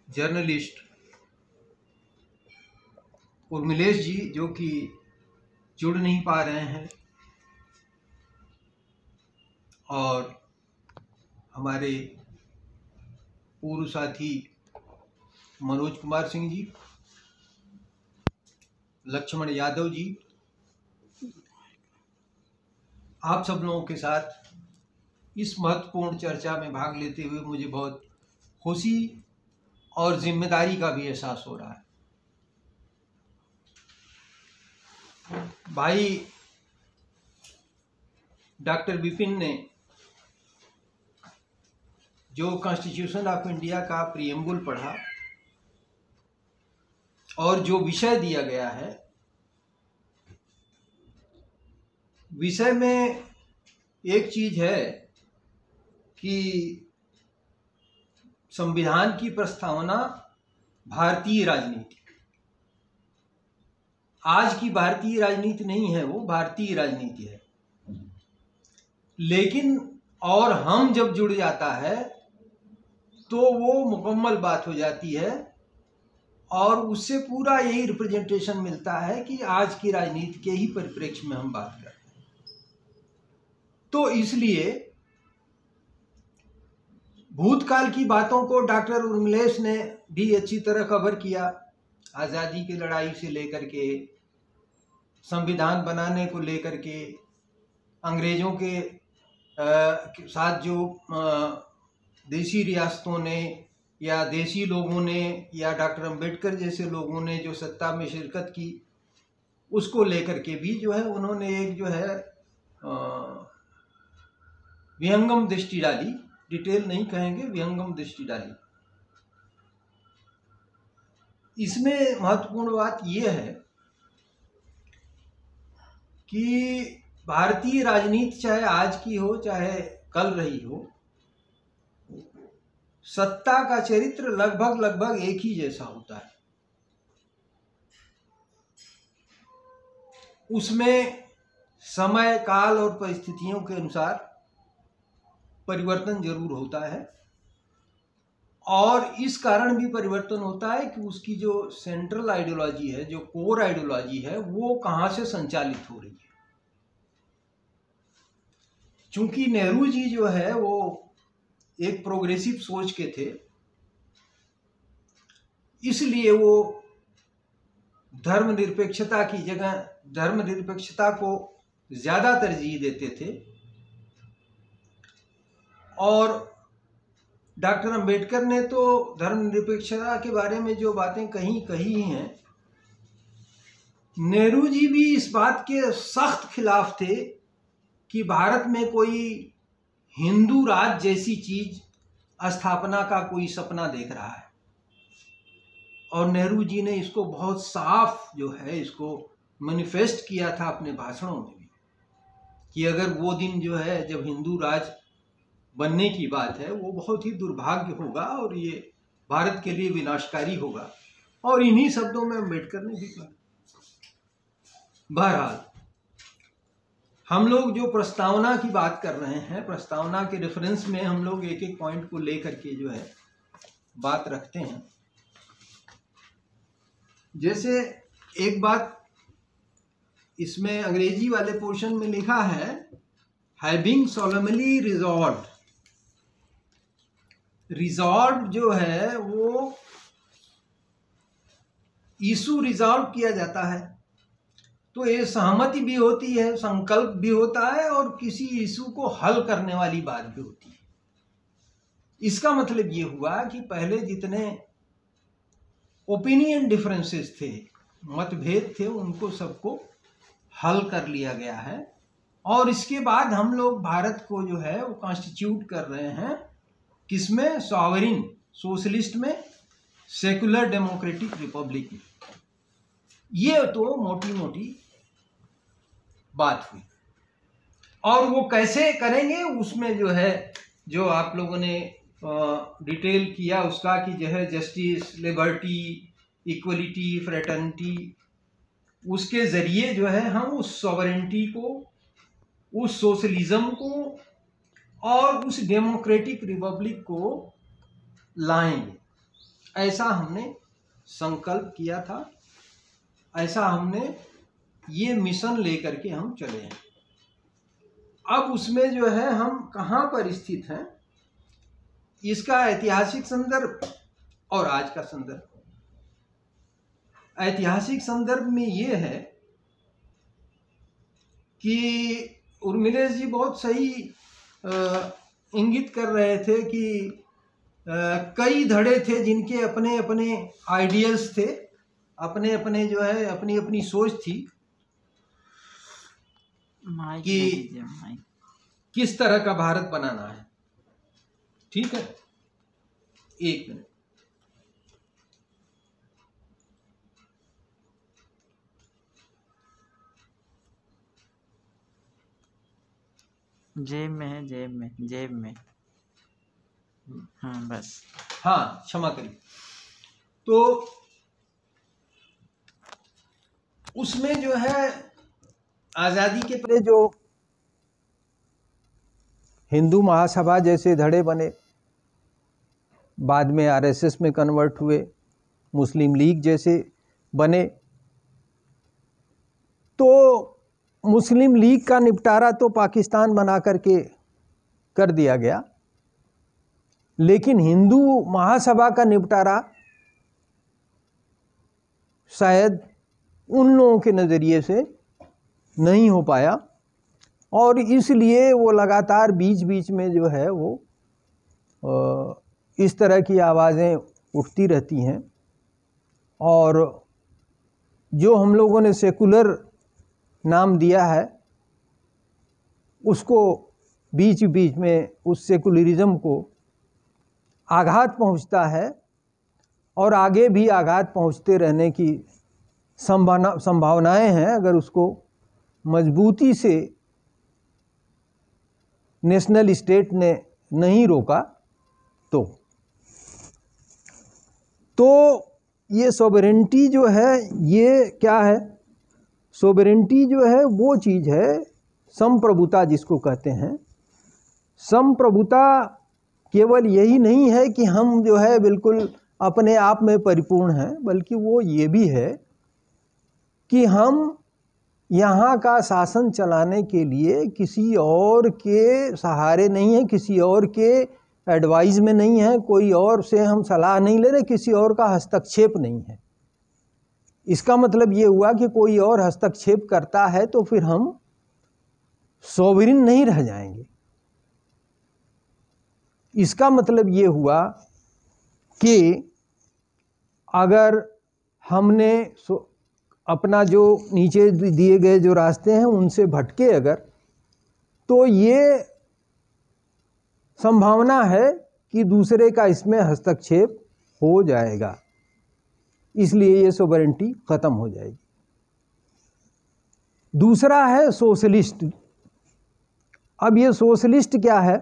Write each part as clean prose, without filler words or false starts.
Journalist Urmilesh जी जो कि जुड़ नहीं पा रहे हैं, और हमारे पूर्व साथी मनोज कुमार सिंह जी, लक्ष्मण यादव जी, आप सब लोगों के साथ इस महत्वपूर्ण चर्चा में भाग लेते हुए मुझे बहुत खुशी और जिम्मेदारी का भी एहसास हो रहा है। भाई डॉक्टर विपिन ने जो कॉन्स्टिट्यूशन ऑफ इंडिया का प्रीएम्बुल पढ़ा और जो विषय दिया गया है, विषय में एक चीज है कि संविधान की प्रस्तावना भारतीय राजनीति, आज की भारतीय राजनीति नहीं है, वो भारतीय राजनीति है। लेकिन और हम जब जुड़ जाता है तो वो मुकम्मल बात हो जाती है और उससे पूरा यही रिप्रेजेंटेशन मिलता है कि आज की राजनीति के ही परिप्रेक्ष्य में हम बात करते हैं। तो इसलिए भूतकाल की बातों को डॉक्टर उर्मिलेश ने भी अच्छी तरह कवर किया। आज़ादी की लड़ाई से लेकर के संविधान बनाने को लेकर के, अंग्रेजों के साथ जो देसी रियासतों ने या देसी लोगों ने या डॉक्टर अंबेडकर जैसे लोगों ने जो सत्ता में शिरकत की, उसको लेकर के भी जो है उन्होंने एक जो है विहंगम दृष्टि डाली। डिटेल नहीं कहेंगे, विहंगम दृष्टि डाली। इसमें महत्वपूर्ण बात यह है कि भारतीय राजनीति चाहे आज की हो चाहे कल रही हो, सत्ता का चरित्र लगभग एक ही जैसा होता है। उसमें समय, काल और परिस्थितियों के अनुसार परिवर्तन जरूर होता है, और इस कारण भी परिवर्तन होता है कि उसकी जो सेंट्रल आइडियोलॉजी है, जो कोर आइडियोलॉजी है, वो कहाँ से संचालित हो रही है। चूंकि नेहरू जी जो है वो एक प्रोग्रेसिव सोच के थे, इसलिए वो धर्मनिरपेक्षता की जगह धर्मनिरपेक्षता को ज्यादा तरजीह देते थे। और डॉक्टर अंबेडकर ने तो धर्मनिरपेक्षता के बारे में जो बातें कही हैं, नेहरू जी भी इस बात के सख्त खिलाफ थे कि भारत में कोई हिंदू राज जैसी चीज स्थापना का कोई सपना देख रहा है। और नेहरू जी ने इसको बहुत साफ जो है इसको मैनिफेस्ट किया था अपने भाषणों में भी, कि अगर वो दिन जो है जब हिंदू राज बनने की बात है, वो बहुत ही दुर्भाग्य होगा और ये भारत के लिए विनाशकारी होगा। और इन्हीं शब्दों में अंबेडकर ने भी कहा। बहरहाल हम लोग जो प्रस्तावना की बात कर रहे हैं, प्रस्तावना के रेफरेंस में हम लोग एक एक पॉइंट को लेकर के जो है बात रखते हैं। जैसे एक बात इसमें अंग्रेजी वाले पोर्शन में लिखा है, हैविंग सोलेमनली रिजॉल्व्ड। रिजॉल्व जो है वो इशू रिजॉल्व किया जाता है, तो ये सहमति भी होती है, संकल्प भी होता है और किसी इशू को हल करने वाली बात भी होती है। इसका मतलब ये हुआ कि पहले जितने ओपिनियन डिफरेंसेस थे, मतभेद थे, उनको सबको हल कर लिया गया है। और इसके बाद हम लोग भारत को जो है वो कॉन्स्टिट्यूट कर रहे हैं, किसमें? सॉवरिन सोशलिस्ट में, सेकुलर डेमोक्रेटिक रिपब्लिक में। ये तो मोटी मोटी बात हुई। और वो कैसे करेंगे उसमें जो है जो आप लोगों ने डिटेल किया उसका, कि जो है जस्टिस, लिबर्टी, इक्वलिटी, फ्रेटर्निटी, उसके जरिए जो है हम उस सॉवरेंटी को, उस सोशलिज्म को और उस डेमोक्रेटिक रिपब्लिक को लाएंगे। ऐसा हमने संकल्प किया था, ऐसा हमने ये मिशन लेकर के हम चले हैं। अब उसमें जो है हम कहाँ पर स्थित हैं, इसका ऐतिहासिक संदर्भ और आज का संदर्भ। ऐतिहासिक संदर्भ में ये है कि उर्मिलेश जी बहुत सही इंगित कर रहे थे कि कई धड़े थे जिनके अपने अपने आइडियल्स थे, अपने अपने जो है अपनी अपनी सोच थी कि किस तरह का भारत बनाना है। ठीक है, एक मिनट। जेब में है, जेब में। हाँ बस, हाँ क्षमा करिए। तो उसमें जो है आज़ादी के पहले जो हिंदू महासभा जैसे धड़े बने, बाद में आरएसएस में कन्वर्ट हुए, मुस्लिम लीग जैसे बने, तो मुस्लिम लीग का निपटारा तो पाकिस्तान बना करके कर दिया गया, लेकिन हिंदू महासभा का निपटारा शायद उन लोगों के नज़रिए से नहीं हो पाया, और इसलिए वो लगातार बीच बीच में जो है वो इस तरह की आवाज़ें उठती रहती हैं, और जो हम लोगों ने सेकुलर नाम दिया है उसको बीच बीच में उस सेकुलरिज्म को आघात पहुंचता है, और आगे भी आघात पहुंचते रहने की संभावनाएं हैं अगर उसको मजबूती से नेशनल स्टेट ने नहीं रोका तो ये सॉवरेंटी जो है ये क्या है? सॉवरेंटी जो है वो चीज़ है, संप्रभुता जिसको कहते हैं। संप्रभुता केवल यही नहीं है कि हम जो है बिल्कुल अपने आप में परिपूर्ण हैं, बल्कि वो ये भी है कि हम यहाँ का शासन चलाने के लिए किसी और के सहारे नहीं है, किसी और के एडवाइस में नहीं है, कोई और से हम सलाह नहीं ले रहे, किसी और का हस्तक्षेप नहीं है। इसका मतलब ये हुआ कि कोई और हस्तक्षेप करता है तो फिर हम सोवरिन नहीं रह जाएंगे। इसका मतलब ये हुआ कि अगर हमने अपना जो नीचे दिए गए जो रास्ते हैं उनसे भटके अगर, तो ये संभावना है कि दूसरे का इसमें हस्तक्षेप हो जाएगा, इसलिए ये सोवरेंटी ख़त्म हो जाएगी। दूसरा है सोशलिस्ट। अब ये सोशलिस्ट क्या है?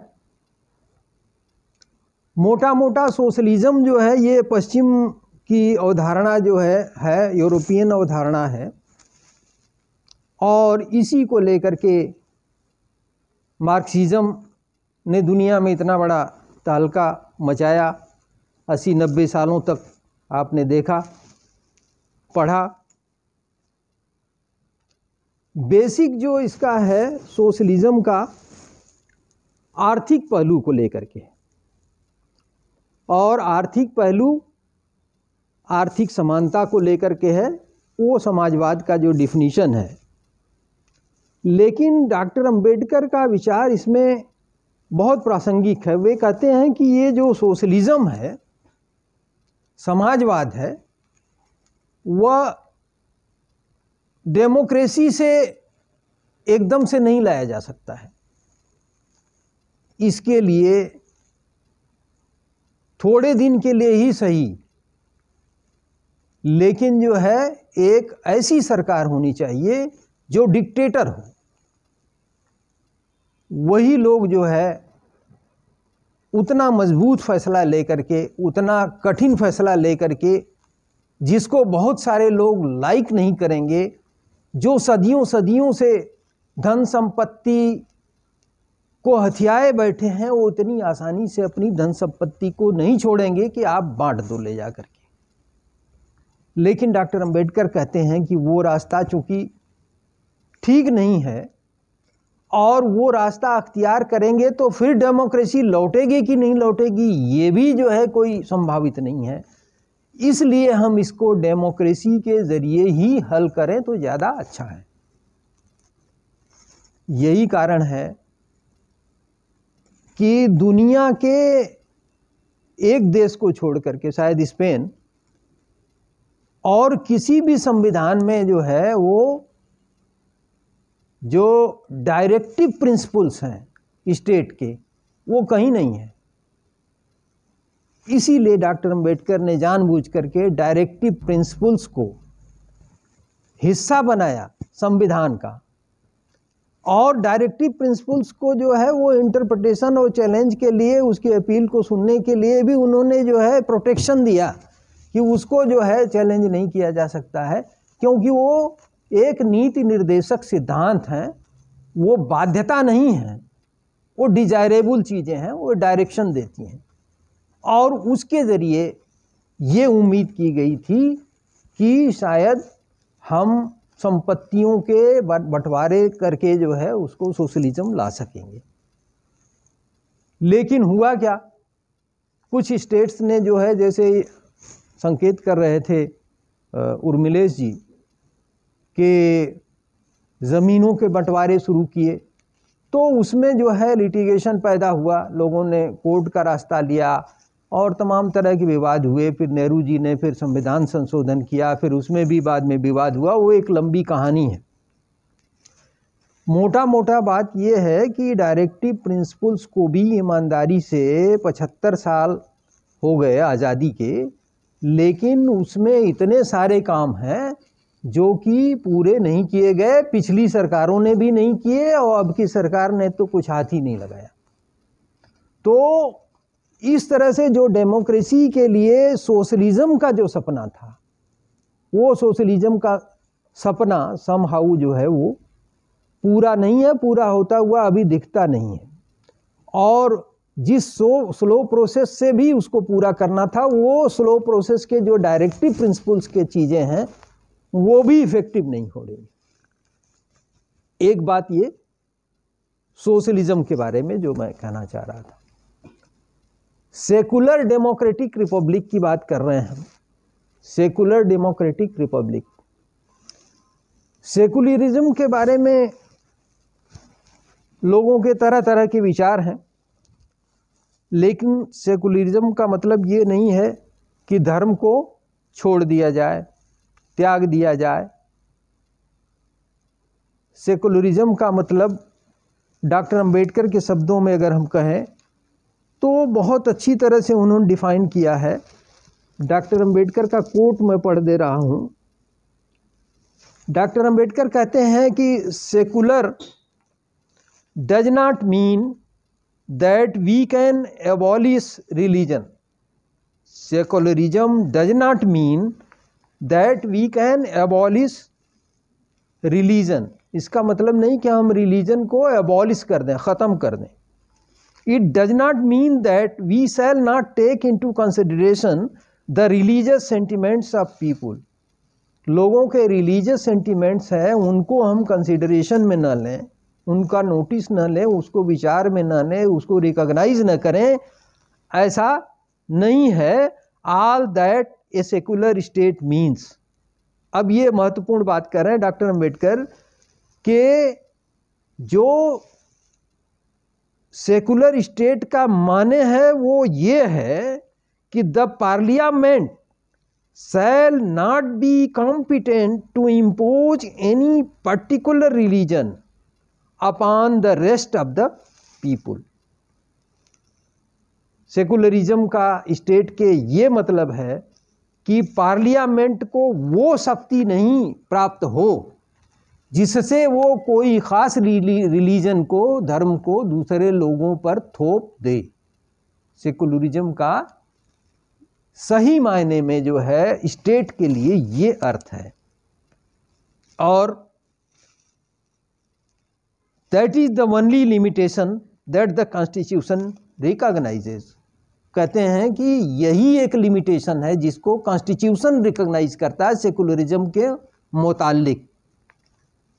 मोटा मोटा सोशलिज्म जो है ये पश्चिम की अवधारणा जो है यूरोपियन अवधारणा है, और इसी को लेकर के मार्क्सिज्म ने दुनिया में इतना बड़ा तहलका मचाया। 80-90 सालों तक आपने देखा, पढ़ा। बेसिक जो इसका है सोशलिज्म का आर्थिक पहलू को लेकर के, और आर्थिक पहलू आर्थिक समानता को लेकर के है, वो समाजवाद का जो डिफिनीशन है। लेकिन डॉक्टर अंबेडकर का विचार इसमें बहुत प्रासंगिक है। वे कहते हैं कि ये जो सोशलिज्म है, समाजवाद है, वह डेमोक्रेसी से एकदम से नहीं लाया जा सकता है। इसके लिए थोड़े दिन के लिए ही सही, लेकिन जो है एक ऐसी सरकार होनी चाहिए जो डिक्टेटर हो। वही लोग जो है उतना मजबूत फैसला लेकर के, उतना कठिन फैसला लेकर के, जिसको बहुत सारे लोग लाइक नहीं करेंगे, जो सदियों सदियों से धन संपत्ति को हथियाए बैठे हैं वो इतनी आसानी से अपनी धन संपत्ति को नहीं छोड़ेंगे कि आप बांट दो ले जा करके। लेकिन डॉक्टर अंबेडकर कहते हैं कि वो रास्ता चूंकि ठीक नहीं है और वो रास्ता अख्तियार करेंगे तो फिर डेमोक्रेसी लौटेगी कि नहीं लौटेगी ये भी जो है कोई संभावित नहीं है। इसलिए हम इसको डेमोक्रेसी के ज़रिए ही हल करें तो ज़्यादा अच्छा है। यही कारण है कि दुनिया के एक देश को छोड़ करके, शायद स्पेन, और किसी भी संविधान में जो है वो जो डायरेक्टिव प्रिंसिपल्स हैं स्टेट के वो कहीं नहीं है। इसीलिए डॉक्टर अंबेडकर ने जानबूझ करके डायरेक्टिव प्रिंसिपल्स को हिस्सा बनाया संविधान का, और डायरेक्टिव प्रिंसिपल्स को जो है वो इंटरप्रिटेशन और चैलेंज के लिए, उसकी अपील को सुनने के लिए भी उन्होंने जो है प्रोटेक्शन दिया कि उसको जो है चैलेंज नहीं किया जा सकता है, क्योंकि वो एक नीति निर्देशक सिद्धांत हैं, वो बाध्यता नहीं है, वो डिजायरेबल चीज़ें हैं, वो डायरेक्शन देती हैं। और उसके ज़रिए ये उम्मीद की गई थी कि शायद हम संपत्तियों के बंटवारे करके जो है उसको सोशलिज्म ला सकेंगे। लेकिन हुआ क्या, कुछ स्टेट्स ने जो है, जैसे संकेत कर रहे थे उर्मिलेश जी, कि ज़मीनों के बंटवारे शुरू किए, तो उसमें जो है लिटिगेशन पैदा हुआ, लोगों ने कोर्ट का रास्ता लिया और तमाम तरह के विवाद हुए। फिर नेहरू जी ने फिर संविधान संशोधन किया, फिर उसमें भी बाद में विवाद हुआ। वो एक लंबी कहानी है। मोटा मोटा बात यह है कि डायरेक्टिव प्रिंसिपल्स को भी ईमानदारी से 75 साल हो गए आज़ादी के, लेकिन उसमें इतने सारे काम हैं जो कि पूरे नहीं किए गए। पिछली सरकारों ने भी नहीं किए और अब की सरकार ने तो कुछ हाथ ही नहीं लगाया। तो इस तरह से जो डेमोक्रेसी के लिए सोशलिज्म का जो सपना था, वो सोशलिज्म का सपना समहाउ जो है वो पूरा नहीं है, पूरा होता हुआ अभी दिखता नहीं है। और जिस स्लो प्रोसेस से भी उसको पूरा करना था, वो स्लो प्रोसेस के जो डायरेक्टिव प्रिंसिपल्स के चीज़ें हैं वो भी इफेक्टिव नहीं हो रही। एक बात ये सोशलिज्म के बारे में जो मैं कहना चाह रहा था, सेकुलर डेमोक्रेटिक रिपब्लिक की बात कर रहे हैं हम। सेकुलर डेमोक्रेटिक रिपब्लिक, सेकुलरिज्म के बारे में लोगों के तरह तरह के विचार हैं, लेकिन सेकुलरिज्म का मतलब ये नहीं है कि धर्म को छोड़ दिया जाए, त्याग दिया जाए। सेकुलरिज्म का मतलब डॉक्टर अंबेडकर के शब्दों में अगर हम कहें तो बहुत अच्छी तरह से उन्होंने डिफाइन किया है। डॉक्टर अंबेडकर का कोट मैं पढ़ दे रहा हूँ। डॉक्टर अंबेडकर कहते हैं कि secular does not mean that we can abolish religion. Secularism does not mean that we can abolish religion. इसका मतलब नहीं कि हम रिलीजन को एबॉलिश कर दें, ख़त्म कर दें। It does not mean that we shall not take into consideration the religious sentiments of people. लोगों के रिलीजियस सेंटिमेंट्स हैं, उनको हम कंसिडरेशन में न लें, उनका नोटिस न लें, उसको विचार में न लें, उसको रिकॉग्नाइज न करें, ऐसा नहीं है। All that a secular state means. अब ये महत्वपूर्ण बात कर रहे हैं डॉक्टर अंबेडकर कि जो सेकुलर स्टेट का माने है वो ये है कि the parliament shall not be competent to impose any particular religion upon the rest of the people. Secularism का स्टेट के ये मतलब है कि पार्लियामेंट को वो शक्ति नहीं प्राप्त हो जिससे वो कोई ख़ास रिलीजन को, धर्म को दूसरे लोगों पर थोप दे। सेकुलरिज्म का सही मायने में जो है स्टेट के लिए ये अर्थ है। और that is the only limitation that the constitution recognises. कहते हैं कि यही एक लिमिटेशन है जिसको कॉन्स्टिट्यूशन रिकॉग्नाइज करता है सेकुलरिज्म के मुतालिक,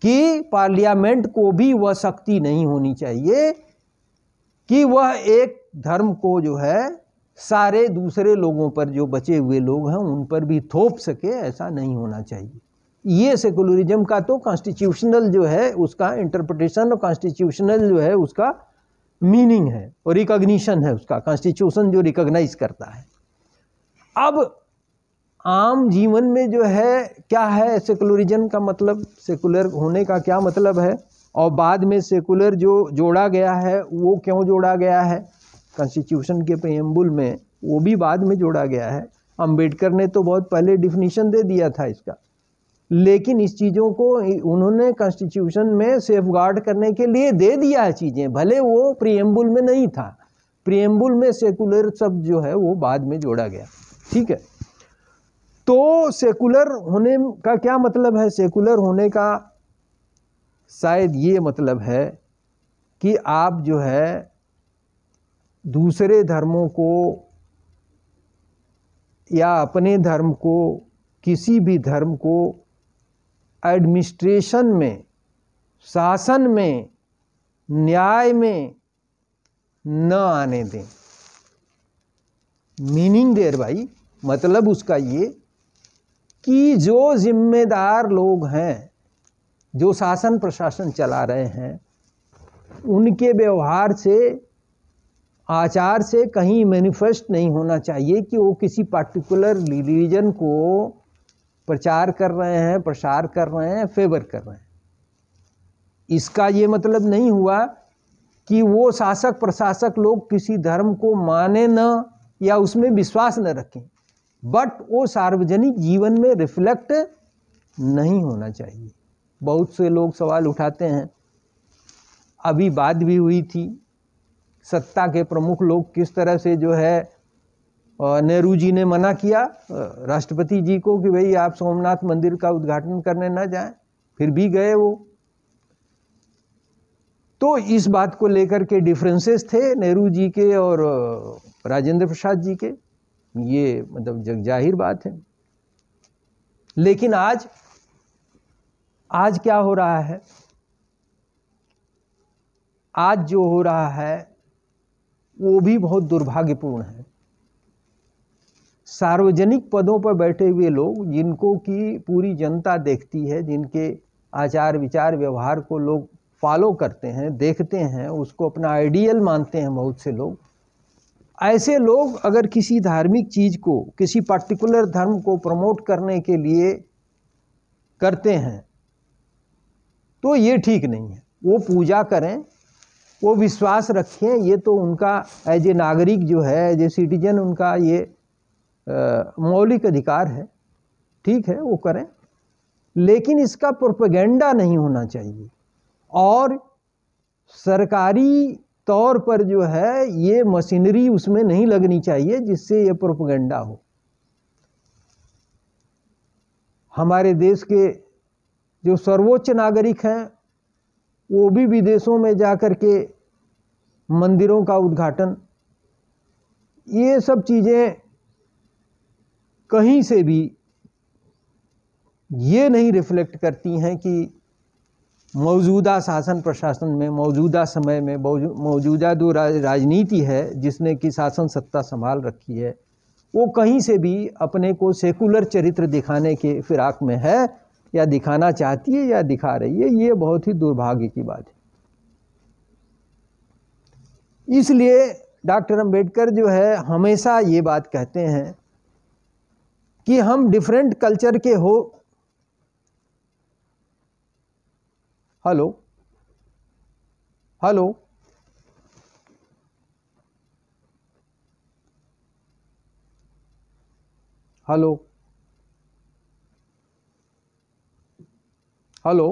कि पार्लियामेंट को भी वह शक्ति नहीं होनी चाहिए कि वह एक धर्म को जो है सारे दूसरे लोगों पर, जो बचे हुए लोग हैं उन पर भी थोप सके, ऐसा नहीं होना चाहिए। ये सेकुलरिज्म का तो कॉन्स्टिट्यूशनल जो है उसका इंटरप्रिटेशन और कॉन्स्टिट्यूशनल जो है उसका मीनिंग है और रिकॉग्निशन है उसका, कॉन्स्टिट्यूशन जो रिकॉग्नाइज करता है। अब आम जीवन में जो है क्या है सेकुलरिज्म का मतलब, सेकुलर होने का क्या मतलब है, और बाद में सेकुलर जो जोड़ा गया है वो क्यों जोड़ा गया है कॉन्स्टिट्यूशन के प्रीएम्बुल में, वो भी बाद में जोड़ा गया है। अंबेडकर ने तो बहुत पहले डिफिनीशन दे दिया था इसका, लेकिन इस चीज़ों को उन्होंने कॉन्स्टिट्यूशन में सेफगार्ड करने के लिए दे दिया है चीज़ें, भले वो प्रीएम्बुल में नहीं था। प्रीएम्बुल में सेकुलर शब्द जो है वो बाद में जोड़ा गया, ठीक है। तो सेकुलर होने का क्या मतलब है, सेकुलर होने का शायद ये मतलब है कि आप जो है दूसरे धर्मों को या अपने धर्म को, किसी भी धर्म को एडमिनिस्ट्रेशन में, शासन में, न्याय में न आने दें। मीनिंग देयर भाई, मतलब उसका ये कि जो जिम्मेदार लोग हैं, जो शासन प्रशासन चला रहे हैं, उनके व्यवहार से, आचार से कहीं मैनिफेस्ट नहीं होना चाहिए कि वो किसी पार्टिकुलर रिलीजन को प्रचार कर रहे हैं, प्रसार कर रहे हैं, फेवर कर रहे हैं। इसका ये मतलब नहीं हुआ कि वो शासक प्रशासक लोग किसी धर्म को माने न या उसमें विश्वास न रखें, बट वो सार्वजनिक जीवन में रिफ्लेक्ट नहीं होना चाहिए। बहुत से लोग सवाल उठाते हैं, अभी बात भी हुई थी, सत्ता के प्रमुख लोग किस तरह से जो है, नेहरू जी ने मना किया राष्ट्रपति जी को कि भाई आप सोमनाथ मंदिर का उद्घाटन करने ना जाएं, फिर भी गए वो। तो इस बात को लेकर के डिफरेंसेस थे नेहरू जी के और राजेंद्र प्रसाद जी के, ये मतलब जग जाहिर बात है। लेकिन आज क्या हो रहा है, आज जो हो रहा है वो भी बहुत दुर्भाग्यपूर्ण है। सार्वजनिक पदों पर बैठे हुए लोग, जिनको की पूरी जनता देखती है, जिनके आचार विचार व्यवहार को लोग फॉलो करते हैं, देखते हैं, उसको अपना आइडियल मानते हैं बहुत से लोग, ऐसे लोग अगर किसी धार्मिक चीज़ को, किसी पर्टिकुलर धर्म को प्रमोट करने के लिए करते हैं तो ये ठीक नहीं है। वो पूजा करें, वो विश्वास रखें, ये तो उनका एज ए नागरिक जो है, एज ए सिटीजन उनका ये मौलिक अधिकार है, ठीक है, वो करें, लेकिन इसका प्रोपेगेंडा नहीं होना चाहिए और सरकारी तौर पर जो है ये मशीनरी उसमें नहीं लगनी चाहिए जिससे ये प्रोपेगेंडा हो। हमारे देश के जो सर्वोच्च नागरिक हैं वो भी विदेशों में जाकर के मंदिरों का उद्घाटन, ये सब चीज़ें कहीं से भी ये नहीं रिफ्लेक्ट करती हैं कि मौजूदा शासन प्रशासन में, मौजूदा समय में, मौजूदा जो राजनीति है जिसने कि शासन सत्ता संभाल रखी है, वो कहीं से भी अपने को सेकुलर चरित्र दिखाने के फिराक में है या दिखाना चाहती है या दिखा रही है। ये बहुत ही दुर्भाग्य की बात है। इसलिए डॉक्टर अंबेडकर जो है हमेशा ये बात कहते हैं कि हम डिफरेंट कल्चर के हो। Hello hello hello hello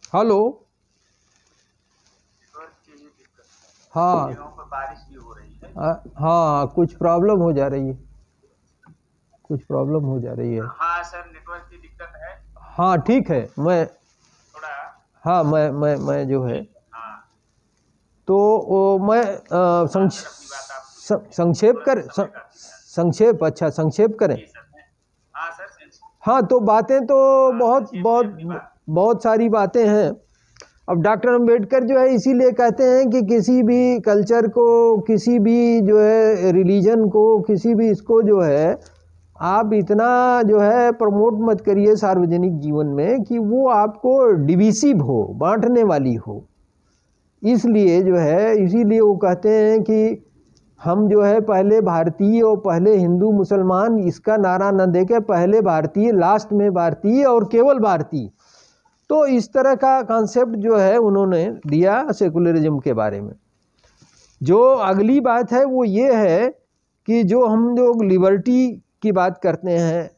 hello. Network की ही दिक्कत है। हाँ जगहों पर बारिश भी हो रही है। हाँ, कुछ प्रॉब्लम हो जा रही है, कुछ प्रॉब्लम हो जा रही है। हाँ सर, नेटवर्क की दिक्कत है हाँ ठीक है, मैं थोड़ा। हाँ मैं जो है हाँ तो मैं हाँ सर, अपनी बात आप पूछिए। संक्षेप थोड़ा कर सा समय का अतिक्रमण। संक्षेप, अच्छा संक्षेप करें। जी सर। हाँ सर, संक्षेप। हाँ तो बातें तो हाँ, बहुत संक्षेप में बहुत अपनी बात। बहुत सारी बातें हैं। अब डॉक्टर अंबेडकर जो है इसीलिए कहते हैं कि किसी भी कल्चर को, किसी भी जो है रिलीजन को, किसी भी इसको जो है आप इतना जो है प्रमोट मत करिए सार्वजनिक जीवन में कि वो आपको डिविसिव हो, बांटने वाली हो। इसलिए जो है, इसीलिए वो कहते हैं कि हम जो है पहले भारतीय और पहले हिंदू मुसलमान, इसका नारा न देके पहले भारतीय, लास्ट में भारतीय और केवल भारतीय। तो इस तरह का कॉन्सेप्ट जो है उन्होंने दिया सेकुलरिज्म के बारे में। जो अगली बात है वो ये है कि जो हम लोग लिबर्टी की बात करते हैं,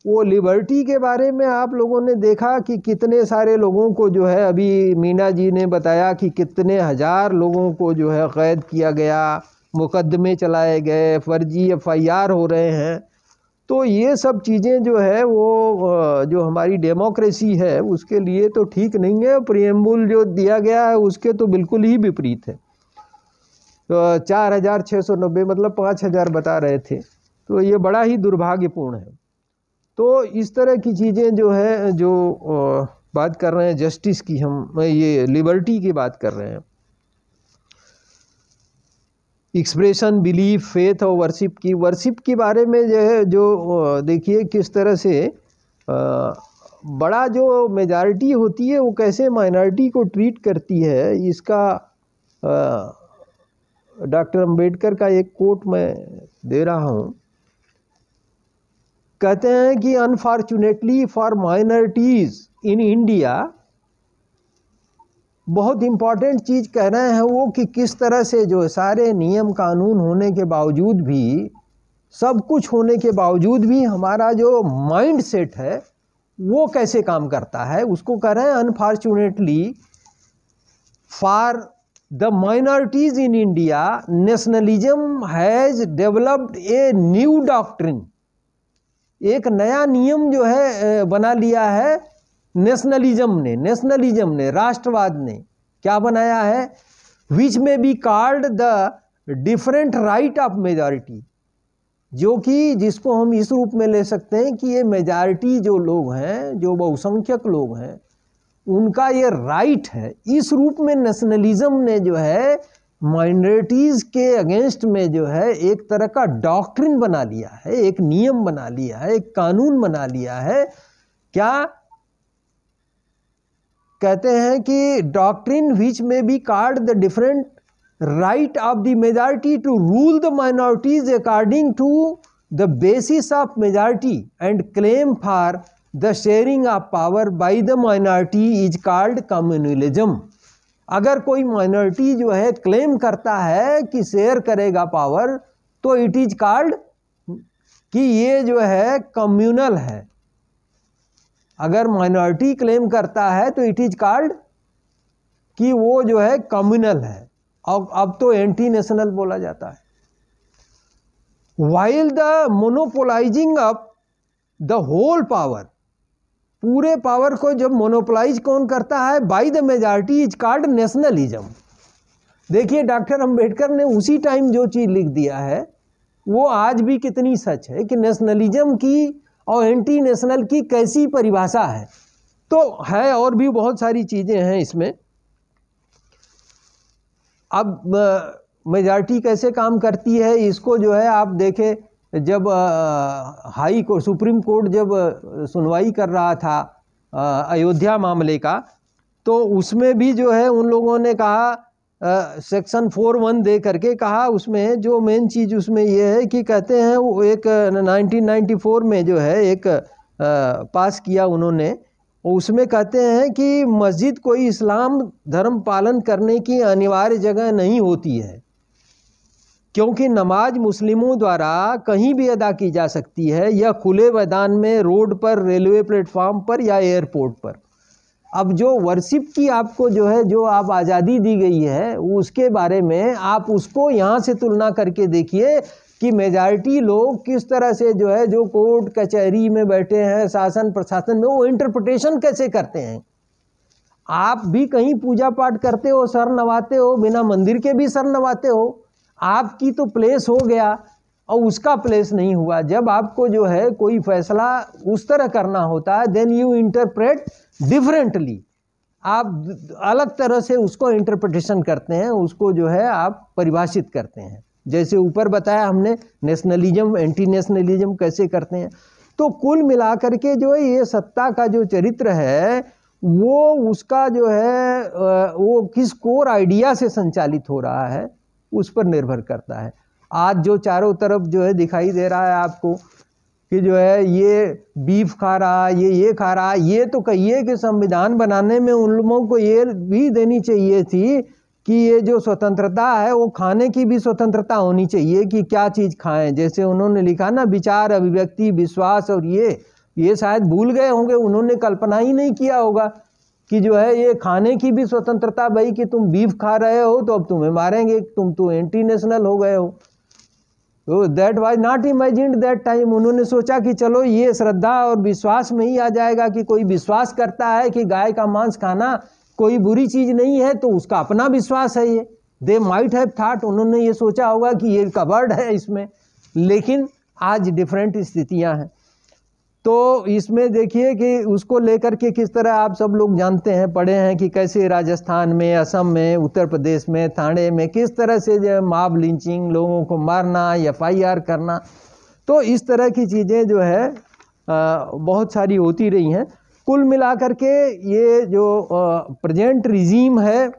वो लिबर्टी के बारे में आप लोगों ने देखा कि कितने सारे लोगों को जो है, अभी मीना जी ने बताया कि कितने हजार लोगों को जो है कैद किया गया, मुकदमे चलाए गए, फर्जी FIR हो रहे हैं। तो ये सब चीज़ें जो है वो जो हमारी डेमोक्रेसी है उसके लिए तो ठीक नहीं है। प्रियम्बुल जो दिया गया है उसके तो बिल्कुल ही विपरीत है। तो 4690 मतलब 5000 बता रहे थे, तो ये बड़ा ही दुर्भाग्यपूर्ण है। तो इस तरह की चीज़ें जो है, जो बात कर रहे हैं जस्टिस की, हम ये लिबर्टी की बात कर रहे हैं। एक्सप्रेशन, बिलीफ, फेथ और वर्शिप की बारे में जो है, जो देखिए किस तरह से बड़ा जो मेजॉरिटी होती है वो कैसे माइनॉरिटी को ट्रीट करती है, इसका डॉक्टर अंबेडकर का एक कोट मैं दे रहा हूँ। कहते हैं कि unfortunately for minorities in India, बहुत इम्पॉर्टेंट चीज़ कह रहे हैं वो कि किस तरह से जो सारे नियम कानून होने के बावजूद भी, सब कुछ होने के बावजूद भी हमारा जो माइंड सेट है वो कैसे काम करता है, उसको कह रहे हैं unfortunately for the minorities in India nationalism has developed a new doctrine. एक नया नियम जो है बना लिया है नेशनलिज्म ने, राष्ट्रवाद ने क्या बनाया है, विच may be called the different right of majority, जो कि जिसको हम इस रूप में ले सकते हैं कि ये मेजॉरिटी जो लोग हैं, जो बहुसंख्यक लोग हैं, उनका ये राइट है। इस रूप में नेशनलिज्म ने जो है माइनॉरिटीज़ के अगेंस्ट में जो है एक तरह का डॉक्ट्रिन बना लिया है, एक नियम बना लिया है, एक कानून बना लिया है। क्या कहते हैं कि doctrine which may be called the different right of the majority to rule the minorities according to the basis of majority and claim for the sharing of power by the minority is called communalism. अगर कोई minority जो है claim करता है कि share करेगा power, तो it is called कि ये जो है कम्युनल है। अगर माइनॉरिटी क्लेम करता है तो इट इज कॉल्ड कि वो जो है कम्युनल है। अब तो एंटी नेशनल बोला जाता है। While the monopolising of the whole power, पूरे पावर को जब मोनोपोलाइज कौन करता है, by the majority is called nationalism. देखिए डॉक्टर अंबेडकर ने उसी टाइम जो चीज़ लिख दिया है वो आज भी कितनी सच है कि नेशनलिज्म की और एंटी नेशनल की कैसी परिभाषा है। तो है और भी बहुत सारी चीज़ें हैं इसमें। अब मेजॉरिटी कैसे काम करती है इसको जो है आप देखें, जब हाई कोर्ट, सुप्रीम कोर्ट जब सुनवाई कर रहा था अयोध्या मामले का, तो उसमें भी जो है उन लोगों ने कहा, सेक्शन 4(1) दे करके कहा, उसमें जो मेन चीज़ उसमें ये है कि कहते हैं वो एक 1994 में जो है एक पास किया उन्होंने, उसमें कहते हैं कि मस्जिद कोई इस्लाम धर्म पालन करने की अनिवार्य जगह नहीं होती है, क्योंकि नमाज मुस्लिमों द्वारा कहीं भी अदा की जा सकती है, या खुले मैदान में, रोड पर, रेलवे प्लेटफॉर्म पर या एयरपोर्ट पर। अब जो वर्शिप की आपको जो है, जो आप आज़ादी दी गई है, उसके बारे में आप उसको यहाँ से तुलना करके देखिए कि मेजॉरिटी लोग किस तरह से जो है, जो कोर्ट कचहरी में बैठे हैं, शासन प्रशासन में, वो इंटरप्रिटेशन कैसे करते हैं। आप भी कहीं पूजा पाठ करते हो, सर नवाते हो, बिना मंदिर के भी सर नवाते हो, आपकी तो प्लेस हो गया और उसका प्लेस नहीं हुआ। जब आपको जो है कोई फैसला उस तरह करना होता है, देन यू इंटरप्रेट डिफरेंटली, आप अलग तरह से उसको इंटरप्रिटेशन करते हैं, उसको जो है आप परिभाषित करते हैं। जैसे ऊपर बताया हमने, नेशनलिज्म एंटी नेशनलिज्म कैसे करते हैं। तो कुल मिलाकर के जो है ये सत्ता का जो चरित्र है, वो उसका जो है वो किस कोर आइडिया से संचालित हो रहा है, उस पर निर्भर करता है। आज जो चारों तरफ जो है दिखाई दे रहा है आपको कि जो है ये बीफ खा रहा, ये खा रहा, ये तो कहिए कि संविधान बनाने में उन लोगों को ये भी देनी चाहिए थी कि ये जो स्वतंत्रता है वो खाने की भी स्वतंत्रता होनी चाहिए कि क्या चीज़ खाएं। जैसे उन्होंने लिखा ना, विचार, अभिव्यक्ति, विश्वास, और ये शायद भूल गए होंगे, उन्होंने कल्पना ही नहीं किया होगा कि जो है ये खाने की भी स्वतंत्रता, भाई कि तुम बीफ खा रहे हो तो अब तुम्हें मारेंगे, तुम तो एंटी नेशनल हो गए हो। तो that was not imagined that time. उन्होंने सोचा कि चलो ये श्रद्धा और विश्वास में ही आ जाएगा कि कोई विश्वास करता है कि गाय का मांस खाना कोई बुरी चीज़ नहीं है, तो उसका अपना विश्वास है ये। दे माइट हैव थॉट, उन्होंने ये सोचा होगा कि ये कवर्ड है इसमें। लेकिन आज डिफरेंट स्थितियां हैं। तो इसमें देखिए कि उसको लेकर के किस तरह आप सब लोग जानते हैं, पढ़े हैं कि कैसे राजस्थान में, असम में, उत्तर प्रदेश में, थाने में किस तरह से जो मॉब लिंचिंग, लोगों को मारना, FIR करना, तो इस तरह की चीज़ें जो है बहुत सारी होती रही हैं। कुल मिलाकर के ये जो प्रेजेंट रिजीम है,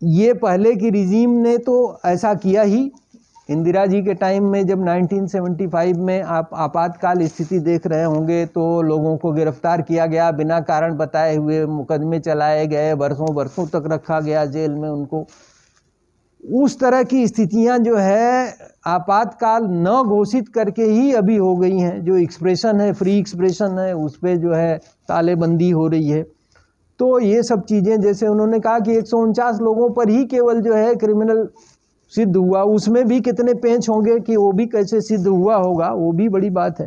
ये पहले की रिजीम ने तो ऐसा किया ही। इंदिरा जी के टाइम में जब 1975 में आप आपातकाल स्थिति देख रहे होंगे, तो लोगों को गिरफ्तार किया गया, बिना कारण बताए हुए मुकदमे चलाए गए, बरसों बरसों तक रखा गया जेल में उनको। उस तरह की स्थितियां जो है आपातकाल न घोषित करके ही अभी हो गई हैं। जो एक्सप्रेशन है, फ्री एक्सप्रेशन है, उस पर जो है तालेबंदी हो रही है। तो ये सब चीज़ें, जैसे उन्होंने कहा कि 149 लोगों पर ही केवल जो है क्रिमिनल सिद्ध हुआ, उसमें भी कितने पेंच होंगे कि वो भी कैसे सिद्ध हुआ होगा, वो भी बड़ी बात है।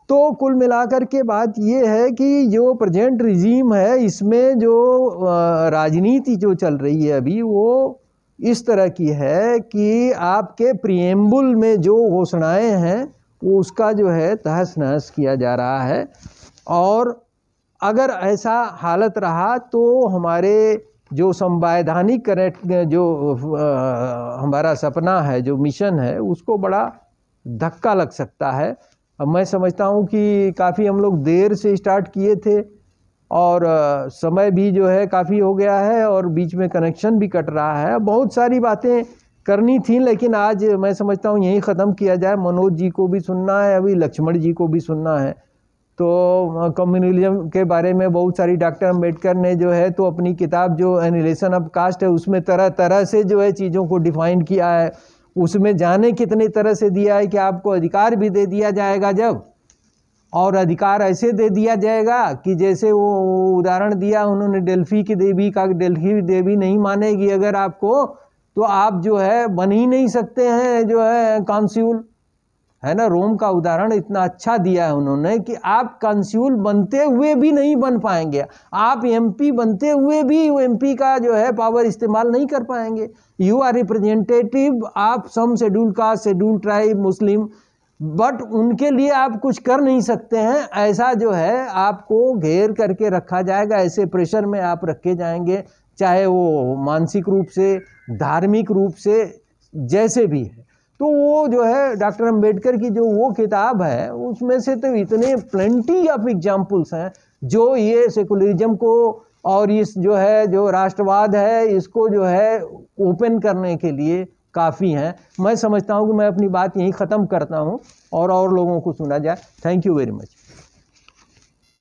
तो कुल मिलाकर के बात ये है कि जो प्रेजेंट रिजीम है, इसमें जो राजनीति जो चल रही है अभी, वो इस तरह की है कि आपके प्रिएम्बुल में जो घोषणाएं हैं वो उसका जो है तहस नहस किया जा रहा है। और अगर ऐसा हालत रहा तो हमारे जो संवैधानिक करेक्ट जो हमारा सपना है, जो मिशन है, उसको बड़ा धक्का लग सकता है। अब मैं समझता हूँ कि काफ़ी हम लोग देर से स्टार्ट किए थे और समय भी जो है काफ़ी हो गया है और बीच में कनेक्शन भी कट रहा है। बहुत सारी बातें करनी थी, लेकिन आज मैं समझता हूँ यहीं ख़त्म किया जाए। मनोज जी को भी सुनना है, अभी लक्ष्मण जी को भी सुनना है। तो कम्युनलिज्म के बारे में बहुत सारी डॉक्टर अम्बेडकर ने जो है तो अपनी किताब जो एनिलेशन ऑफ कास्ट है, उसमें तरह तरह से जो है चीज़ों को डिफाइन किया है। उसमें जाने कितनी तरह से दिया है कि आपको अधिकार भी दे दिया जाएगा जब, और अधिकार ऐसे दे दिया जाएगा कि जैसे वो उदाहरण दिया उन्होंने डेल्फी की देवी का, डेल्फी देवी नहीं मानेगी अगर आपको, तो आप जो है बन ही नहीं सकते हैं जो है कंस्यूल, है ना। रोम का उदाहरण इतना अच्छा दिया है उन्होंने कि आप कंस्यूल बनते हुए भी नहीं बन पाएंगे, आप MP बनते हुए भी MP का जो है पावर इस्तेमाल नहीं कर पाएंगे। You are representative of some schedule caste, schedule tribe, Muslim, but उनके लिए आप कुछ कर नहीं सकते हैं। ऐसा जो है आपको घेर करके रखा जाएगा, ऐसे प्रेशर में आप रखे जाएंगे, चाहे वो मानसिक रूप से, धार्मिक रूप से, जैसे भी है। तो वो जो है डॉक्टर अम्बेडकर की जो वो किताब है, उसमें से तो इतने प्लेंटी ऑफ एग्जाम्पल्स हैं जो ये सेकुलरिज्म को और इस जो है जो राष्ट्रवाद है, इसको जो है ओपन करने के लिए काफ़ी हैं। मैं समझता हूँ कि मैं अपनी बात यहीं ख़त्म करता हूँ और लोगों को सुना जाए। Thank you very much.